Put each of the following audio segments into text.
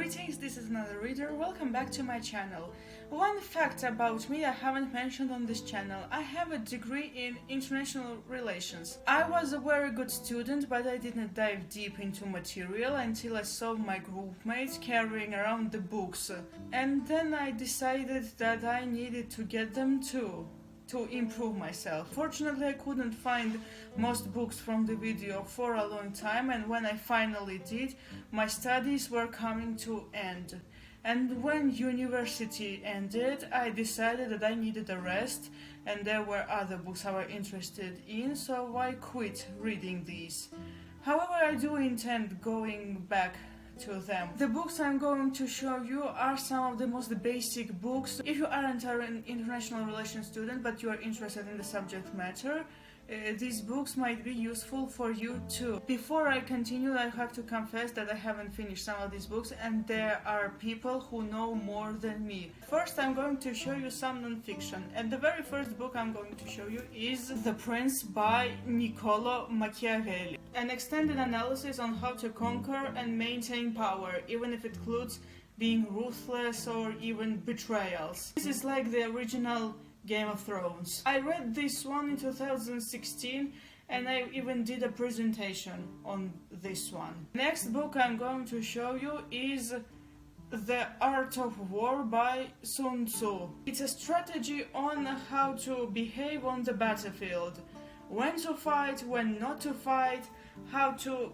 Greetings, this is another reader. Welcome back to my channel. One fact about me I haven't mentioned on this channel: I have a degree in international relations. I was a very good student, but I didn't dive deep into material until I saw my groupmates carrying around the books. And then I decided that I needed to get them too, to improve myself. Fortunately, I couldn't find most books from the video for a long time, and when I finally did, my studies were coming to end. And when university ended, I decided that I needed a rest, and there were other books I was interested in, so I quit reading these. However, I do intend going back to them. The books I'm going to show you are some of the most basic books. If you aren't an international relations student but you are interested in the subject matter, these books might be useful for you too. Before I continue, I have to confess that I haven't finished some of these books, and there are people who know more than me. First, I'm going to show you some non-fiction, and the very first book I'm going to show you is The Prince by Niccolo Machiavelli. An extended analysis on how to conquer and maintain power, even if it includes being ruthless or even betrayals. This is like the original Game of Thrones. I read this one in 2016, and I even did a presentation on this one. Next book I'm going to show you is The Art of War by Sun-tzu. It's a strategy on how to behave on the battlefield, when to fight, when not to fight, how to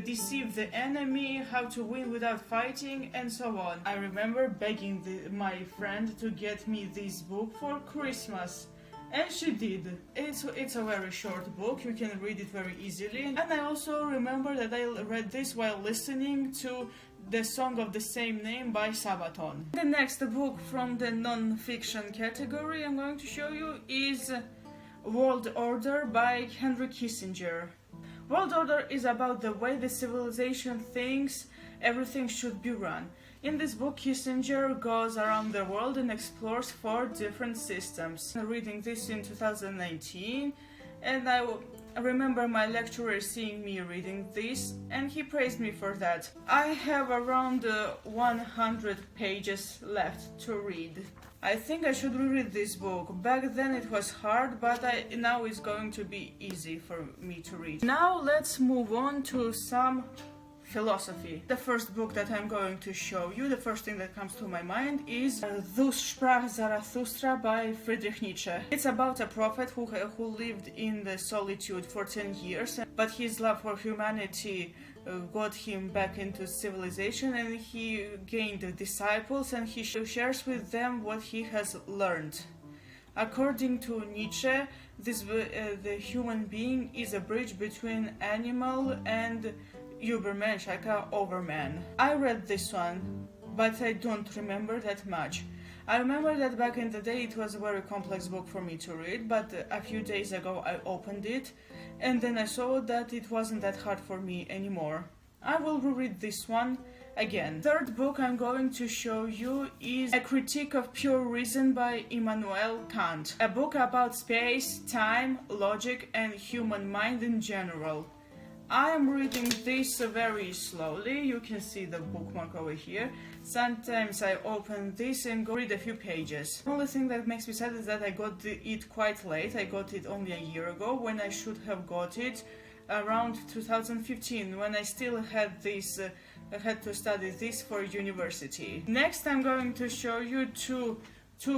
deceive the enemy, how to win without fighting, and so on. I remember begging my friend to get me this book for Christmas, and she did. It's a very short book, you can read it very easily, and I also remember that I read this while listening to the song of the same name by Sabaton. The next book from the non-fiction category I'm going to show you is World Order by Henry Kissinger. World Order is about the way the civilization thinks everything should be run. In this book, Kissinger goes around the world and explores 4 different systems. I'm reading this in 2019, and I remember my lecturer seeing me reading this, and he praised me for that. I have around 100 pages left to read. I think I should reread this book. Back then it was hard, but now it's going to be easy for me to read. Now let's move on to some philosophy. The first book that I'm going to show you, the first thing that comes to my mind is Thus sprach Zarathustra by Friedrich Nietzsche. It's about a prophet who lived in the solitude for 10 years, but his love for humanity got him back into civilization, and he gained disciples, and he shares with them what he has learned. According to Nietzsche, the human being is a bridge between animal and Übermensch, like an overman. I read this one, but I don't remember that much. I remember that back in the day it was a very complex book for me to read, but a few days ago I opened it, and then I saw that it wasn't that hard for me anymore. I will reread this one again. Third book I'm going to show you is A Critique of Pure Reason by Immanuel Kant. A book about space, time, logic, and human mind in general. I am reading this very slowly. You can see the bookmark over here. Sometimes I open this and go read a few pages. The only thing that makes me sad is that I got it quite late. I got it only a year ago, when I should have got it around 2015, when I still had this I had to study this for university. Next I'm going to show you two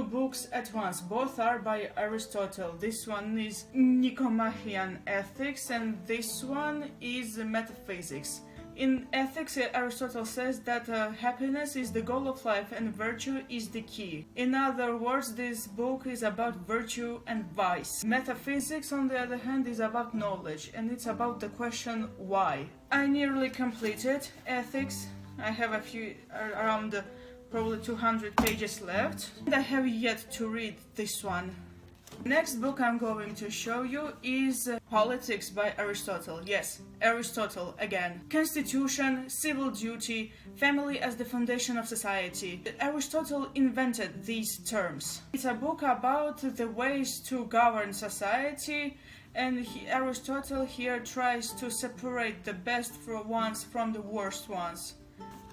books at once. Both are by Aristotle. This one is Nicomachean Ethics, and this one is Metaphysics. In Ethics, Aristotle says that happiness is the goal of life and virtue is the key. In other words, this book is about virtue and vice. Metaphysics, on the other hand, is about knowledge, and it's about the question why. I nearly completed Ethics. I have around probably 200 pages left, and I have yet to read this one. Next book I'm going to show you is Politics by Aristotle. Yes, Aristotle again. Constitution, civil duty, family as the foundation of society. Aristotle invented these terms. It's a book about the ways to govern society, and Aristotle here tries to separate the best ones from the worst ones.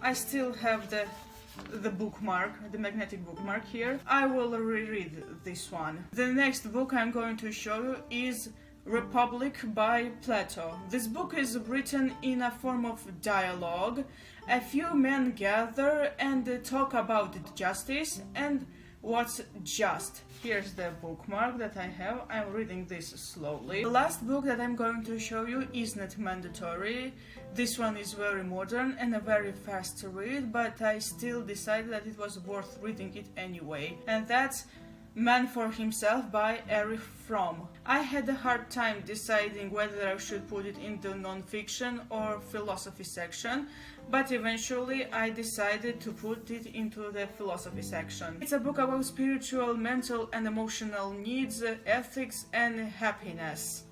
I still have the bookmark, the magnetic bookmark here. I will reread this one. The next book I'm going to show you is Republic by Plato. This book is written in a form of dialogue. A few men gather and talk about justice and what's just. Here's the bookmark that I have. I'm reading this slowly. The last book that I'm going to show you is not mandatory. This one is very modern and a very fast read, but I still decided that it was worth reading it anyway. And that's Man for Himself by Erich Fromm. I had a hard time deciding whether I should put it into non-fiction or philosophy section, but eventually I decided to put it into the philosophy section. It's a book about spiritual, mental and emotional needs, ethics and happiness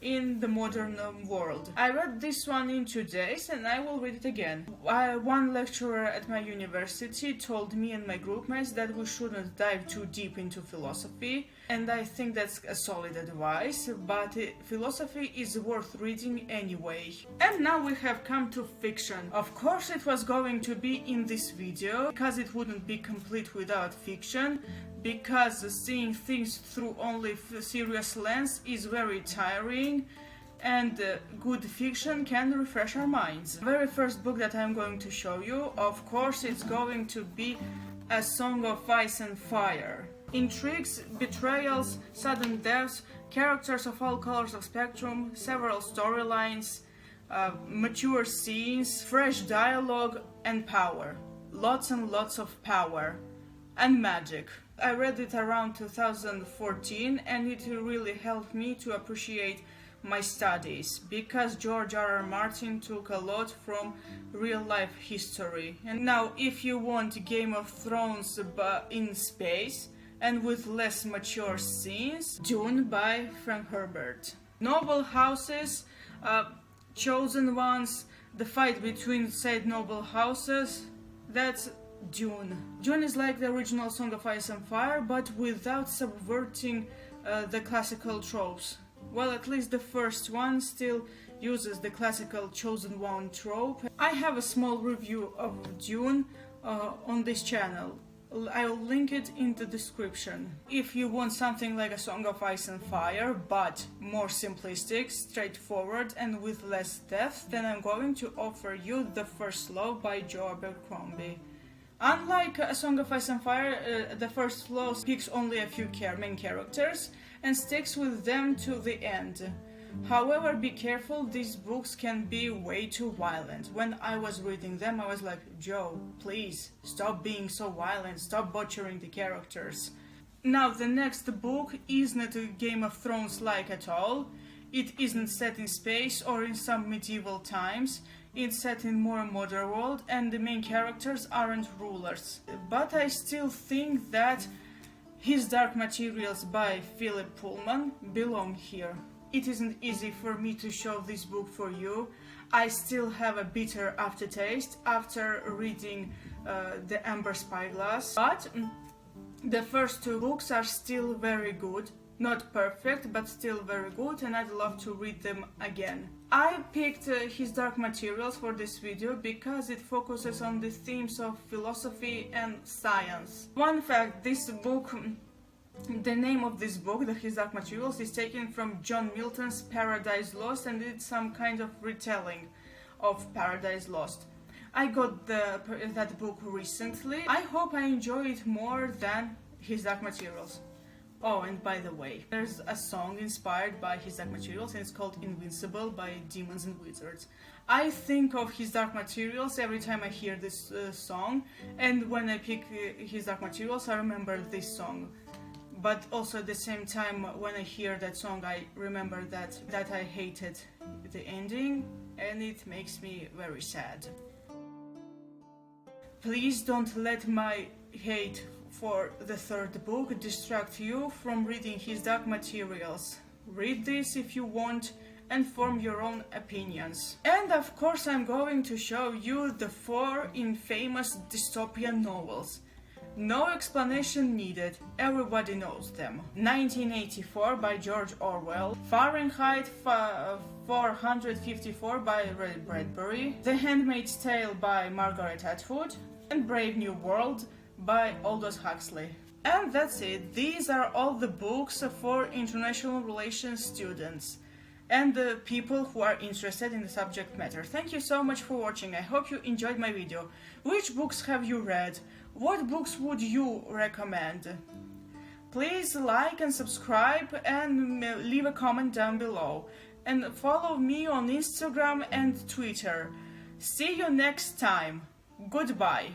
in the modern world. I read this one in 2 days and I will read it again. One lecturer at my university told me and my groupmates that we shouldn't dive too deep into philosophy, and I think that's a solid advice, but philosophy is worth reading anyway. And now we have come to fiction. Of course it was going to be in this video, because it wouldn't be complete without fiction, because seeing things through only a serious lens is very tiring, and good fiction can refresh our minds. The very first book that I'm going to show you, of course, it's going to be A Song of Ice and Fire. Intrigues, betrayals, sudden deaths, characters of all colors of spectrum, several storylines, mature scenes, fresh dialogue, and power. Lots and lots of power. And magic. I read it around 2014 and it really helped me to appreciate my studies, because George R.R. Martin took a lot from real life history. And now if you want Game of Thrones but in space and with less mature scenes, Dune by Frank Herbert. Noble houses, chosen ones, the fight between said noble houses, that's Dune. Dune is like the original Song of Ice and Fire, but without subverting the classical tropes. Well, at least the first one still uses the classical chosen one trope. I have a small review of Dune on this channel. I'll link it in the description. If you want something like a Song of Ice and Fire, but more simplistic, straightforward and with less depth, then I'm going to offer you The First Law by Joe Abercrombie. Unlike A Song of Ice and Fire, The First Law picks only a few main characters and sticks with them to the end. However, be careful, these books can be way too violent. When I was reading them, I was like, Joe, please, stop being so violent, stop butchering the characters. Now, the next book isn't a Game of Thrones-like at all. It isn't set in space or in some medieval times. It's set in more modern world and the main characters aren't rulers. But I still think that His Dark Materials by Philip Pullman belong here. It isn't easy for me to show this book for you. I still have a bitter aftertaste after reading The Amber Spyglass, but the first 2 books are still very good. Not perfect, but still very good, and I'd love to read them again. I picked His Dark Materials for this video because it focuses on the themes of philosophy and science. One fact, this book, the name of this book, the His Dark Materials, is taken from John Milton's Paradise Lost, and it's some kind of retelling of Paradise Lost. I got that book recently. I hope I enjoy it more than His Dark Materials. Oh, and by the way, there's a song inspired by His Dark Materials and it's called Invincible by Demons and Wizards. I think of His Dark Materials every time I hear this song, and when I pick His Dark Materials I remember this song. But also at the same time, when I hear that song I remember that I hated the ending and it makes me very sad. Please don't let my hate for the third book distract you from reading His Dark Materials. Read this if you want and form your own opinions. And of course I'm going to show you the 4 infamous dystopian novels. No explanation needed, everybody knows them. 1984 by George Orwell, Fahrenheit 454 by Ray Bradbury, The Handmaid's Tale by Margaret Atwood, and Brave New World by Aldous Huxley. And that's it. These are all the books for international relations students and the people who are interested in the subject matter. Thank you so much for watching. I hope you enjoyed my video. Which books have you read? What books would you recommend? Please like and subscribe and leave a comment down below. And follow me on Instagram and Twitter. See you next time. Goodbye.